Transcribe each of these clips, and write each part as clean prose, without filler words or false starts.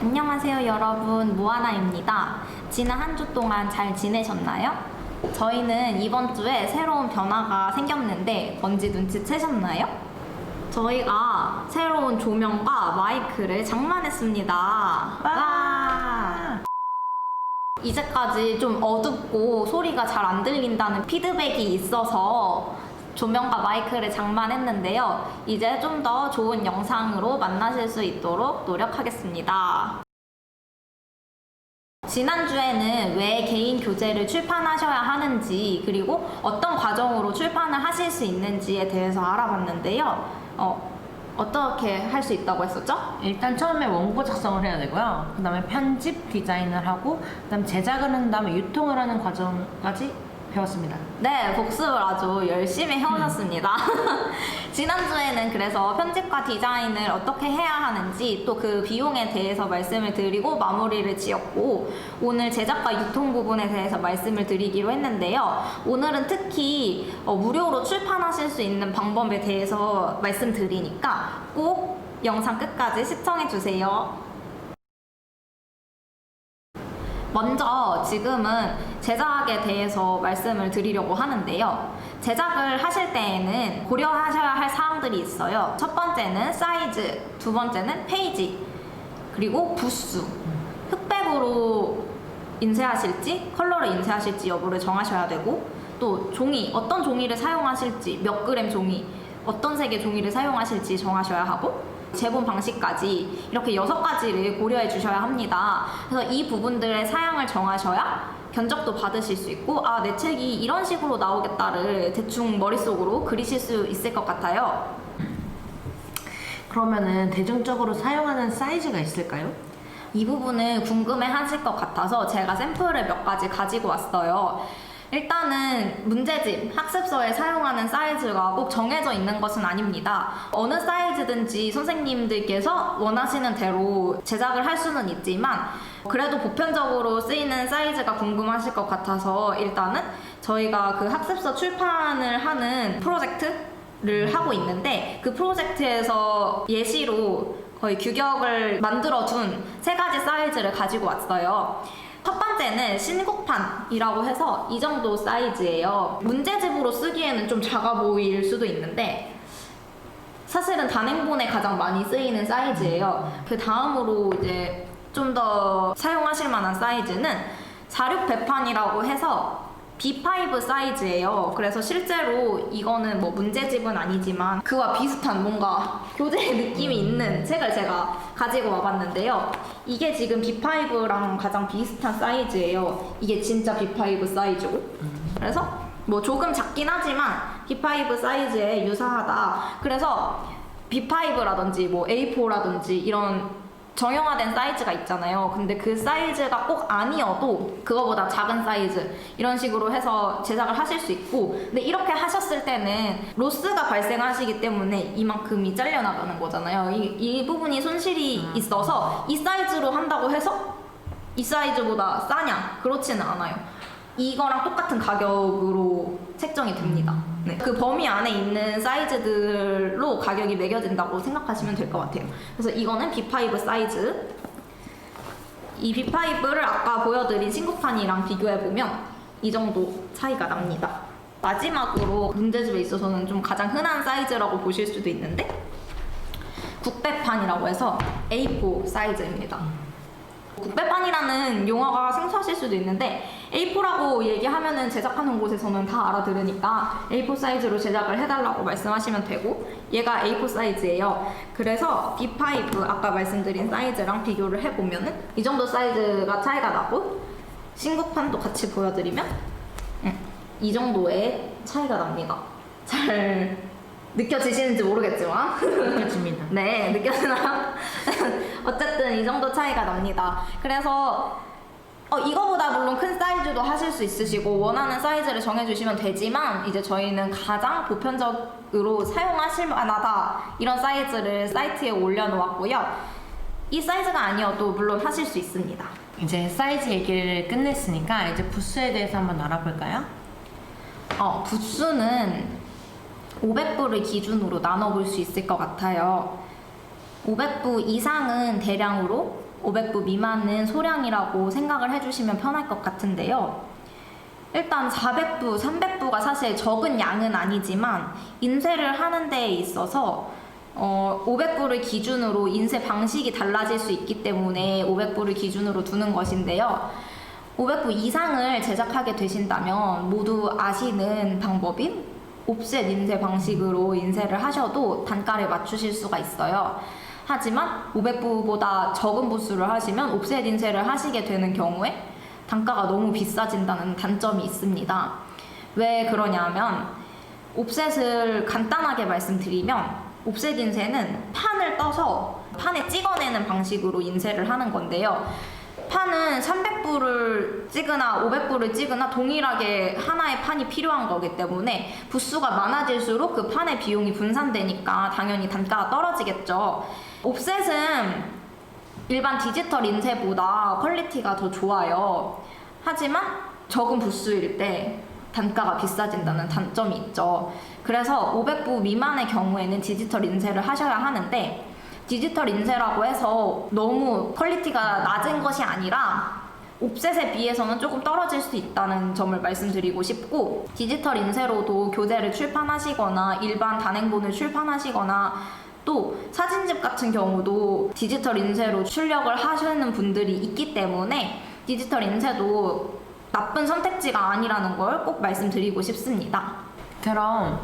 안녕하세요 여러분, 모아나입니다. 지난 한 주 동안 잘 지내셨나요? 저희는 이번 주에 새로운 변화가 생겼는데 뭔지 눈치채셨나요? 저희가 새로운 조명과 마이크를 장만했습니다. 와! 이제까지 좀 어둡고 소리가 잘 안 들린다는 피드백이 있어서 조명과 마이크를 장만했는데요. 이제 좀 더 좋은 영상으로 만나실 수 있도록 노력하겠습니다. 지난주에는 왜 개인 교재를 출판하셔야 하는지, 그리고 어떤 과정으로 출판을 하실 수 있는지에 대해서 알아봤는데요. 어떻게 할 수 있다고 했었죠? 일단 처음에 원고 작성을 해야 되고요. 그 다음에 편집, 디자인을 하고, 그 다음 제작을 한 다음에 유통을 하는 과정까지 배웠습니다. 네, 복습을 아주 열심히 해오셨습니다. 지난주에는 그래서 편집과 디자인을 어떻게 해야 하는지, 또 그 비용에 대해서 말씀을 드리고 마무리를 지었고, 오늘 제작과 유통 부분에 대해서 말씀을 드리기로 했는데요. 오늘은 특히 무료로 출판하실 수 있는 방법에 대해서 말씀드리니까 꼭 영상 끝까지 시청해주세요. 먼저 지금은 제작에 대해서 말씀을 드리려고 하는데요. 제작을 하실 때에는 고려하셔야 할 사항들이 있어요. 첫 번째는 사이즈, 두 번째는 페이지, 그리고 부수. 흑백으로 인쇄하실지 컬러로 인쇄하실지 여부를 정하셔야 되고, 또 종이, 어떤 종이를 사용하실지, 몇 그램 종이, 어떤 색의 종이를 사용하실지 정하셔야 하고, 제본 방식까지 이렇게 6가지를 고려해 주셔야 합니다. 그래서 이 부분들의 사양을 정하셔야 견적도 받으실 수 있고, 아, 내 책이 이런 식으로 나오겠다를 대충 머릿속으로 그리실 수 있을 것 같아요. 그러면은 대중적으로 사용하는 사이즈가 있을까요? 이 부분을 궁금해 하실 것 같아서 제가 샘플을 몇 가지 가지고 왔어요. 일단은 문제집, 학습서에 사용하는 사이즈가 꼭 정해져 있는 것은 아닙니다. 어느 사이즈든지 선생님들께서 원하시는 대로 제작을 할 수는 있지만, 그래도 보편적으로 쓰이는 사이즈가 궁금하실 것 같아서 일단은 저희가 그 학습서 출판을 하는 프로젝트를 하고 있는데, 그 프로젝트에서 예시로 거의 규격을 만들어 둔 3가지 사이즈를 가지고 왔어요. 첫 번째는 신곡판이라고 해서 이 정도 사이즈예요. 문제집으로 쓰기에는 좀 작아 보일 수도 있는데 사실은 단행본에 가장 많이 쓰이는 사이즈예요. 그 다음으로 이제 좀 더 사용하실 만한 사이즈는 46배판이라고 해서 B5 사이즈예요. 그래서 실제로 이거는 뭐 문제집은 아니지만 그와 비슷한 뭔가 교재의 느낌이 있는 책을 제가 가지고 와봤는데요. 이게 지금 B5랑 가장 비슷한 사이즈예요. 이게 진짜 B5 사이즈고. 그래서 뭐 조금 작긴 하지만 B5 사이즈에 유사하다. 그래서 B5라든지 뭐 A4라든지 이런 정형화된 사이즈가 있잖아요. 근데 그 사이즈가 꼭 아니어도 그거보다 작은 사이즈 이런 식으로 해서 제작을 하실 수 있고, 근데 이렇게 하셨을 때는 로스가 발생하시기 때문에 이만큼이 잘려나가는 거잖아요. 이 부분이 손실이 있어서 이 사이즈로 한다고 해서 이 사이즈보다 싸냐? 그렇지는 않아요. 이거랑 똑같은 가격으로 책정이 됩니다. 네. 그 범위 안에 있는 사이즈들로 가격이 매겨진다고 생각하시면 될 것 같아요. 그래서 이거는 B5 사이즈. 이 B5를 아까 보여드린 신곡판이랑 비교해보면 이 정도 차이가 납니다. 마지막으로 문제집에 있어서는 좀 가장 흔한 사이즈라고 보실 수도 있는데, 국배판이라고 해서 A4 사이즈입니다. 국배판이라는 용어가 생소하실 수도 있는데 A4라고 얘기하면은 제작하는 곳에서는 다 알아들으니까 A4 사이즈로 제작을 해달라고 말씀하시면 되고, 얘가 A4 사이즈예요. 그래서 B5 아까 말씀드린 사이즈랑 비교를 해보면은 이 정도 사이즈가 차이가 나고, 신곡판도 같이 보여드리면 이 정도의 차이가 납니다. 잘 느껴지시는지 모르겠지만 느껴집니다. 네, 느껴지나요? 어쨌든 이 정도 차이가 납니다. 그래서 이거보다 물론 큰 사이즈도 하실 수 있으시고 원하는 사이즈를 정해주시면 되지만, 이제 저희는 가장 보편적으로 사용하실 만하다 이런 사이즈를 사이트에 올려놓았고요. 이 사이즈가 아니어도 물론 하실 수 있습니다. 이제 사이즈 얘기를 끝냈으니까 이제 부스에 대해서 한번 알아볼까요? 부수는 500불을 기준으로 나눠볼 수 있을 것 같아요. 500부 이상은 대량으로, 500부 미만은 소량이라고 생각을 해주시면 편할 것 같은데요. 일단 400부, 300부가 사실 적은 양은 아니지만 인쇄를 하는 데에 있어서 500부를 기준으로 인쇄 방식이 달라질 수 있기 때문에 500부를 기준으로 두는 것인데요. 500부 이상을 제작하게 되신다면 모두 아시는 방법인 옵셋 인쇄 방식으로 인쇄를 하셔도 단가를 맞추실 수가 있어요. 하지만 500부보다 적은 부수를 하시면 옵셋 인쇄를 하시게 되는 경우에 단가가 너무 비싸진다는 단점이 있습니다. 왜 그러냐면 옵셋을 간단하게 말씀드리면 옵셋 인쇄는 판을 떠서 판에 찍어내는 방식으로 인쇄를 하는 건데요. 판은 300부를 찍으나 500부를 찍으나 동일하게 하나의 판이 필요한 거기 때문에 부수가 많아질수록 그 판의 비용이 분산되니까 당연히 단가가 떨어지겠죠. 옵셋은 일반 디지털 인쇄보다 퀄리티가 더 좋아요. 하지만 적은 부수일 때 단가가 비싸진다는 단점이 있죠. 그래서 500부 미만의 경우에는 디지털 인쇄를 하셔야 하는데, 디지털 인쇄라고 해서 너무 퀄리티가 낮은 것이 아니라 옵셋에 비해서는 조금 떨어질 수 있다는 점을 말씀드리고 싶고, 디지털 인쇄로도 교재를 출판하시거나 일반 단행본을 출판하시거나 또 사진집 같은 경우도 디지털 인쇄로 출력을 하시는 분들이 있기 때문에 디지털 인쇄도 나쁜 선택지가 아니라는 걸 꼭 말씀드리고 싶습니다. 그럼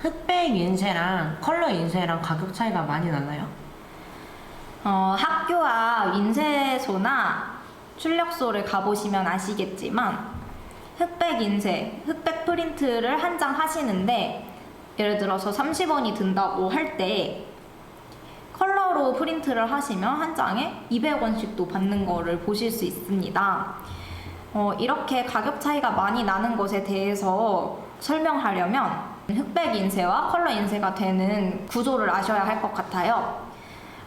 흑백 인쇄랑 컬러 인쇄랑 가격 차이가 많이 나나요? 학교 앞 인쇄소나 출력소를 가보시면 아시겠지만 흑백 인쇄, 흑백 프린트를 한 장 하시는데 예를 들어서 30원이 든다고 할 때 컬러로 프린트를 하시면 한 장에 200원씩도 받는 거를 보실 수 있습니다. 이렇게 가격 차이가 많이 나는 것에 대해서 설명하려면 흑백 인쇄와 컬러 인쇄가 되는 구조를 아셔야 할 것 같아요.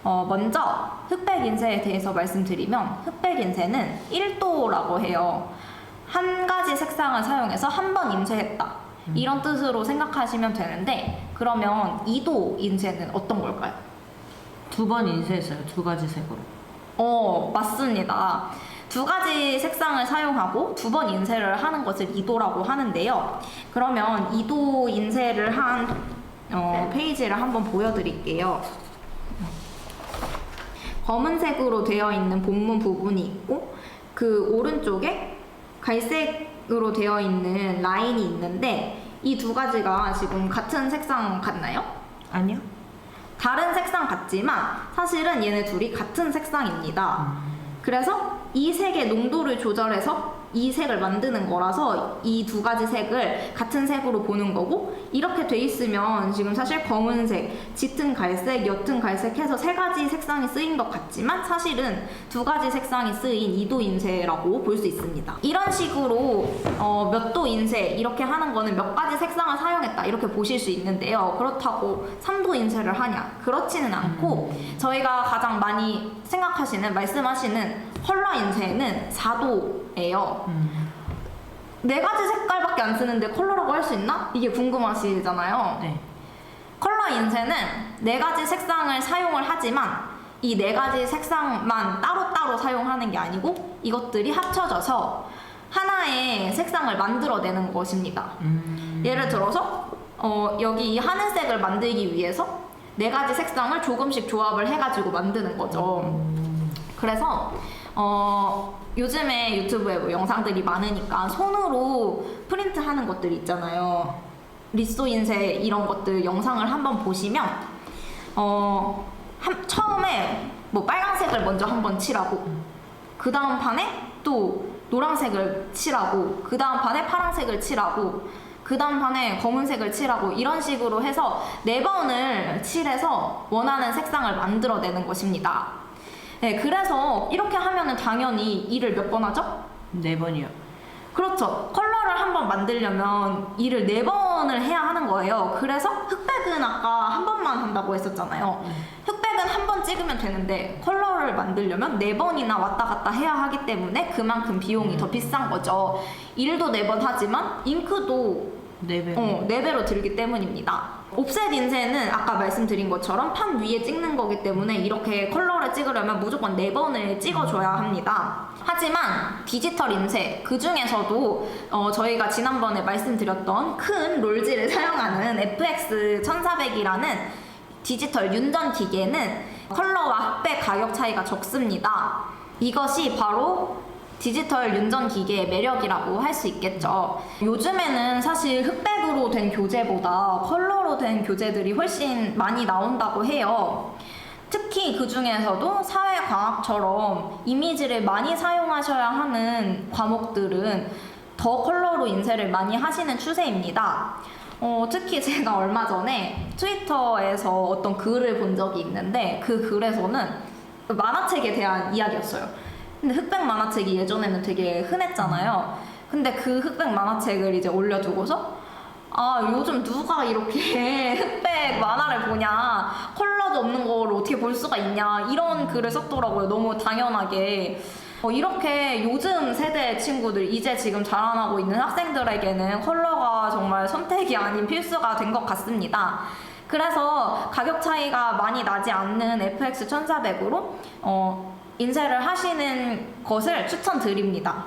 먼저 흑백 인쇄에 대해서 말씀드리면 흑백 인쇄는 1도라고 해요. 한 가지 색상을 사용해서 한 번 인쇄했다. 이런 뜻으로 생각하시면 되는데, 그러면 2도 인쇄는 어떤 걸까요? 2번 인쇄했어요. 2가지 색으로. 맞습니다. 2가지 색상을 사용하고 2번 인쇄를 하는 것을 2도라고 하는데요. 그러면 2도 인쇄를 한 페이지를 한번 보여드릴게요. 검은색으로 되어 있는 본문 부분이 있고 그 오른쪽에 갈색으로 되어 있는 라인이 있는데, 이 2가지가 지금 같은 색상 같나요? 아니요. 다른 색상 같지만 사실은 얘네 둘이 같은 색상입니다. 그래서 이 색의 농도를 조절해서 이 색을 만드는 거라서 이 2가지 색을 같은 색으로 보는 거고, 이렇게 돼 있으면 지금 사실 검은색, 짙은 갈색, 옅은 갈색 해서 3가지 색상이 쓰인 것 같지만 사실은 2가지 색상이 쓰인 2도 인쇄라고 볼 수 있습니다. 이런 식으로 몇 도 인쇄 이렇게 하는 거는 몇 가지 색상을 사용했다 이렇게 보실 수 있는데요. 그렇다고 3도 인쇄를 하냐? 그렇지는 않고 저희가 가장 많이 생각하시는, 말씀하시는 컬러 인쇄는 4도예요. 4가지 색깔밖에 안 쓰는데 컬러라고 할 수 있나? 이게 궁금하시잖아요. 네. 컬러 인쇄는 4가지 색상을 사용을 하지만 이 4가지 색상만 따로따로 사용하는 게 아니고 이것들이 합쳐져서 하나의 색상을 만들어내는 것입니다. 예를 들어서 여기 이 하늘색을 만들기 위해서 4가지 색상을 조금씩 조합을 해가지고 만드는 거죠. 그래서 요즘에 유튜브에 뭐 영상들이 많으니까 손으로 프린트하는 것들이 있잖아요. 리소 인쇄 이런 것들 영상을 한번 보시면 처음에 뭐 빨간색을 먼저 한번 칠하고 그 다음 판에 또 노란색을 칠하고 그 다음 판에 파란색을 칠하고 그 다음 판에 검은색을 칠하고 이런 식으로 해서 4번을 칠해서 원하는 색상을 만들어내는 것입니다. 네, 그래서 이렇게 하면은 당연히 일을 몇 번 하죠? 4번이요. 그렇죠. 컬러를 한번 만들려면 일을 4번을 해야 하는 거예요. 그래서 흑백은 아까 한 번만 한다고 했었잖아요. 흑백은 한 번 찍으면 되는데 컬러를 만들려면 4번이나 왔다 갔다 해야 하기 때문에 그만큼 비용이 더 비싼 거죠. 일도 4번 하지만 잉크도 4배. 4배로 들기 때문입니다. 옵셋 인쇄는 아까 말씀드린 것처럼 판 위에 찍는 거기 때문에 이렇게 컬러를 찍으려면 무조건 4번을 찍어줘야 합니다. 하지만 디지털 인쇄, 그 중에서도 저희가 지난번에 말씀드렸던 큰 롤지를 사용하는 FX1400이라는 디지털 윤전 기계는 컬러와 흑백 가격 차이가 적습니다. 이것이 바로 디지털 윤전 기계의 매력이라고 할 수 있겠죠. 요즘에는 사실 흑백으로 된 교재보다 컬러로 된 교재들이 훨씬 많이 나온다고 해요. 특히 그 중에서도 사회과학처럼 이미지를 많이 사용하셔야 하는 과목들은 더 컬러로 인쇄를 많이 하시는 추세입니다. 특히 제가 얼마 전에 트위터에서 어떤 글을 본 적이 있는데 그 글에서는 만화책에 대한 이야기였어요. 근데 흑백 만화책이 예전에는 되게 흔했잖아요. 근데 그 흑백 만화책을 이제 올려두고서 요즘 누가 이렇게 흑백 만화를 보냐, 컬러도 없는 거를 어떻게 볼 수가 있냐, 이런 글을 썼더라고요. 너무 당연하게. 이렇게 요즘 세대 친구들, 이제 지금 자라나고 있는 학생들에게는 컬러가 정말 선택이 아닌 필수가 된 것 같습니다. 그래서 가격 차이가 많이 나지 않는 FX1400으로 인쇄를 하시는 것을 추천드립니다.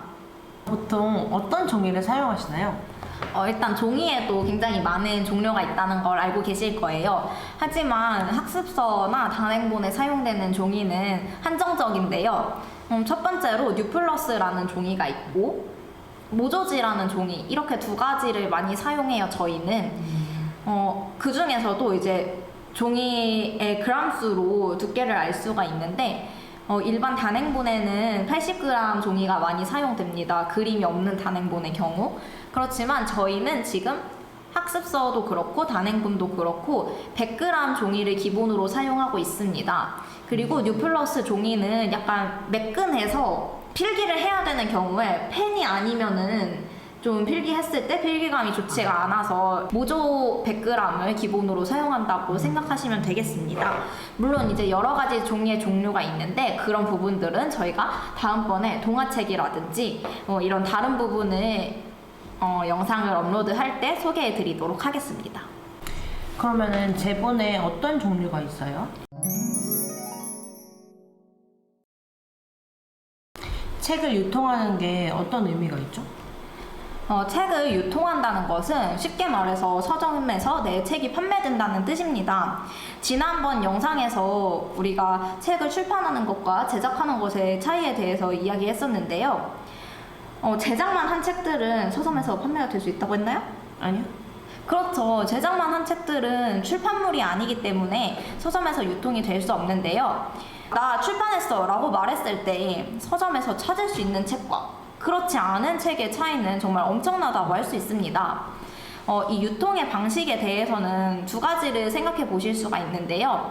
보통 어떤 종이를 사용하시나요? 일단 종이에도 굉장히 많은 종류가 있다는 걸 알고 계실 거예요. 하지만 학습서나 단행본에 사용되는 종이는 한정적인데요. 첫 번째로 뉴플러스라는 종이가 있고 모조지라는 종이, 이렇게 두 가지를 많이 사용해요. 저희는 그 중에서도 이제 종이의 그람수로 두께를 알 수가 있는데 일반 단행본에는 80g 종이가 많이 사용됩니다. 그림이 없는 단행본의 경우. 그렇지만 저희는 지금 학습서도 그렇고 단행본도 그렇고 100g 종이를 기본으로 사용하고 있습니다. 그리고 뉴플러스 종이는 약간 매끈해서 필기를 해야 되는 경우에 펜이 아니면은 좀 필기했을 때 필기감이 좋지가 않아서 모조 100g을 기본으로 사용한다고 생각하시면 되겠습니다. 물론 이제 여러 가지 종이의 종류가 있는데 그런 부분들은 저희가 다음번에 동화책이라든지 이런 다른 부분을 영상을 업로드할 때 소개해 드리도록 하겠습니다. 그러면은 제본에 어떤 종류가 있어요? 책을 유통하는 게 어떤 의미가 있죠? 책을 유통한다는 것은 쉽게 말해서 서점에서 내 책이 판매된다는 뜻입니다. 지난번 영상에서 우리가 책을 출판하는 것과 제작하는 것의 차이에 대해서 이야기했었는데요. 제작만 한 책들은 서점에서 판매가 될 수 있다고 했나요? 아니요. 그렇죠. 제작만 한 책들은 출판물이 아니기 때문에 서점에서 유통이 될 수 없는데요. 나 출판했어 라고 말했을 때 서점에서 찾을 수 있는 책과 그렇지 않은 책의 차이는 정말 엄청나다고 할 수 있습니다. 이 유통의 방식에 대해서는 두 가지를 생각해 보실 수가 있는데요.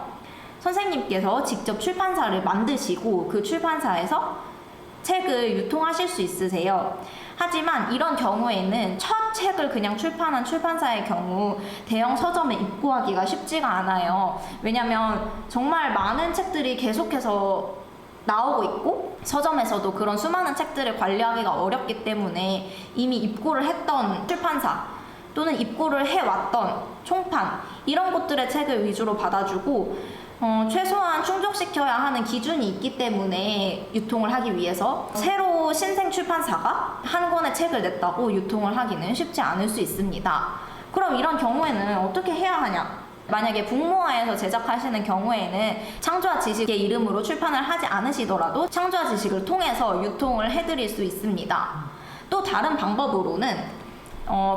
선생님께서 직접 출판사를 만드시고 그 출판사에서 책을 유통하실 수 있으세요. 하지만 이런 경우에는 첫 책을 그냥 출판한 출판사의 경우 대형 서점에 입고하기가 쉽지가 않아요. 왜냐면 정말 많은 책들이 계속해서 나오고 있고 서점에서도 그런 수많은 책들을 관리하기가 어렵기 때문에 이미 입고를 했던 출판사 또는 입고를 해왔던 총판 이런 곳들의 책을 위주로 받아주고 최소한 충족시켜야 하는 기준이 있기 때문에 유통을 하기 위해서 새로 신생 출판사가 한 권의 책을 냈다고 유통을 하기는 쉽지 않을 수 있습니다. 그럼 이런 경우에는 어떻게 해야 하냐? 만약에 북모아에서 제작하시는 경우에는 창조와 지식의 이름으로 출판을 하지 않으시더라도 창조와 지식을 통해서 유통을 해드릴 수 있습니다. 또 다른 방법으로는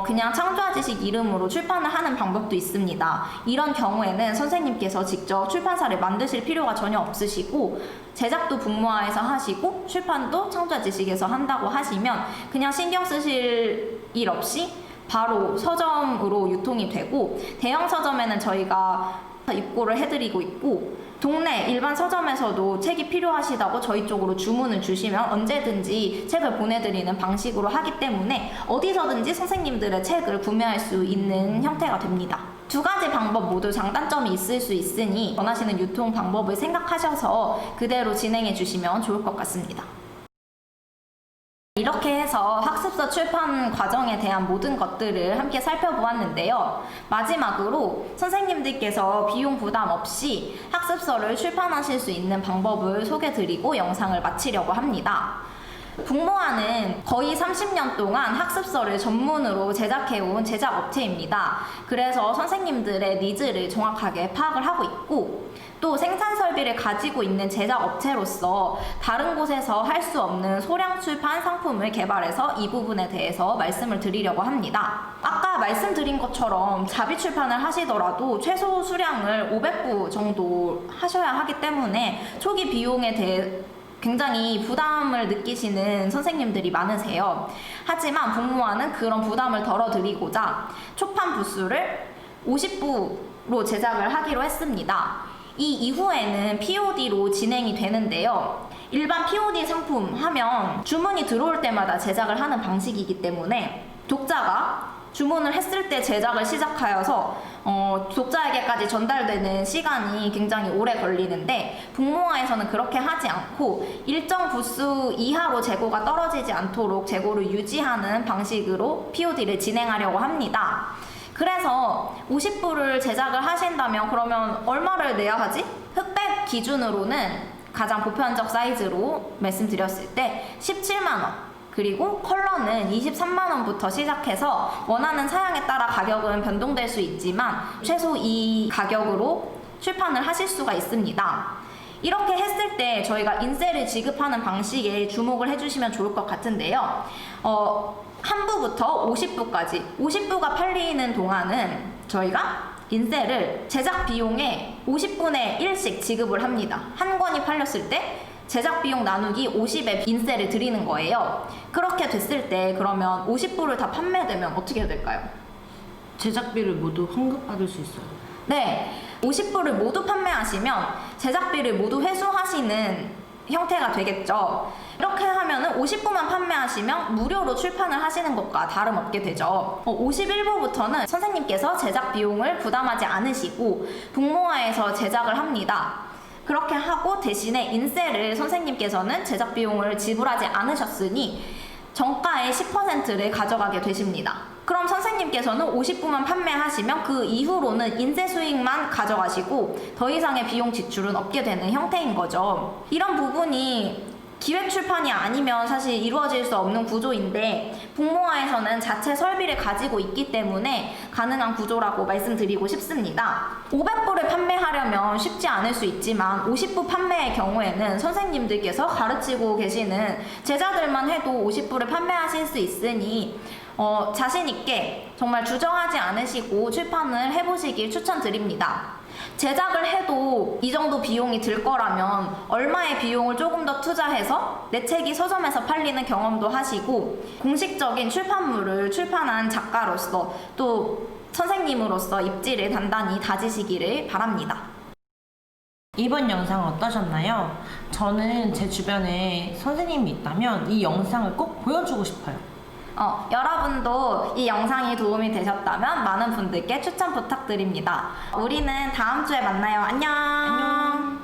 그냥 창조와 지식 이름으로 출판을 하는 방법도 있습니다. 이런 경우에는 선생님께서 직접 출판사를 만드실 필요가 전혀 없으시고 제작도 북모아에서 하시고 출판도 창조와 지식에서 한다고 하시면 그냥 신경 쓰실 일 없이 바로 서점으로 유통이 되고 대형 서점에는 저희가 입고를 해드리고 있고 동네 일반 서점에서도 책이 필요하시다고 저희 쪽으로 주문을 주시면 언제든지 책을 보내드리는 방식으로 하기 때문에 어디서든지 선생님들의 책을 구매할 수 있는 형태가 됩니다. 두 가지 방법 모두 장단점이 있을 수 있으니 원하시는 유통 방법을 생각하셔서 그대로 진행해 주시면 좋을 것 같습니다. 이렇게 해서 학습서 출판 과정에 대한 모든 것들을 함께 살펴보았는데요. 마지막으로 선생님들께서 비용 부담 없이 학습서를 출판하실 수 있는 방법을 소개드리고 영상을 마치려고 합니다. 북모아는 거의 30년 동안 학습서를 전문으로 제작해온 제작업체입니다. 그래서 선생님들의 니즈를 정확하게 파악을 하고 있고 또 생산 설비를 가지고 있는 제작업체로서 다른 곳에서 할 수 없는 소량 출판 상품을 개발해서 이 부분에 대해서 말씀을 드리려고 합니다. 아까 말씀드린 것처럼 자비 출판을 하시더라도 최소 수량을 500부 정도 하셔야 하기 때문에 초기 비용에 대해 굉장히 부담을 느끼시는 선생님들이 많으세요. 하지만 북모아는 그런 부담을 덜어드리고자 초판 부수를 50부로 제작을 하기로 했습니다. 이 이후에는 POD로 진행이 되는데요. 일반 POD 상품 하면 주문이 들어올 때마다 제작을 하는 방식이기 때문에 독자가 주문을 했을 때 제작을 시작하여서 독자에게까지 전달되는 시간이 굉장히 오래 걸리는데 북모아에서는 그렇게 하지 않고 일정 부수 이하로 재고가 떨어지지 않도록 재고를 유지하는 방식으로 POD를 진행하려고 합니다. 그래서 50부를 제작을 하신다면 그러면 얼마를 내야 하지? 흑백 기준으로는 가장 보편적 사이즈로 말씀드렸을 때 17만원, 그리고 컬러는 23만원부터 시작해서 원하는 사양에 따라 가격은 변동될 수 있지만 최소 이 가격으로 출판을 하실 수가 있습니다. 이렇게 했을 때 저희가 인쇄를 지급하는 방식에 주목을 해주시면 좋을 것 같은데요. 한 부부터 50부까지 50부가 팔리는 동안은 저희가 인쇄를 제작 비용의 50분의 1씩 지급을 합니다. 한 권이 팔렸을 때 제작 비용 나누기 50에 인쇄를 드리는 거예요. 그렇게 됐을 때 그러면 50부를 다 판매되면 어떻게 해야 될까요? 제작비를 모두 환급받을 수 있어요. 네, 50부를 모두 판매하시면 제작비를 모두 회수하시는 형태가 되겠죠. 이렇게 하면은 50부만 판매하시면 무료로 출판을 하시는 것과 다름없게 되죠. 51부부터는 선생님께서 제작 비용을 부담하지 않으시고 북모아에서 제작을 합니다. 그렇게 하고 대신에 인쇄를 선생님께서는 제작 비용을 지불하지 않으셨으니 정가의 10%를 가져가게 되십니다. 그럼 선생님께서는 50부만 판매하시면 그 이후로는 인쇄 수익만 가져가시고 더 이상의 비용 지출은 없게 되는 형태인 거죠. 이런 부분이 기획 출판이 아니면 사실 이루어질 수 없는 구조인데 북모아에서는 자체 설비를 가지고 있기 때문에 가능한 구조라고 말씀드리고 싶습니다. 500부를 판매하려면 쉽지 않을 수 있지만 50부 판매의 경우에는 선생님들께서 가르치고 계시는 제자들만 해도 50부를 판매하실 수 있으니 자신 있게 정말 주저하지 않으시고 출판을 해보시길 추천드립니다. 제작을 해도 이 정도 비용이 들 거라면 얼마의 비용을 조금 더 투자해서 내 책이 서점에서 팔리는 경험도 하시고 공식적인 출판물을 출판한 작가로서 또 선생님으로서 입지를 단단히 다지시기를 바랍니다. 이번 영상 어떠셨나요? 저는 제 주변에 선생님이 있다면 이 영상을 꼭 보여주고 싶어요. 여러분도 이 영상이 도움이 되셨다면 많은 분들께 추천 부탁드립니다. 우리는 다음 주에 만나요. 안녕.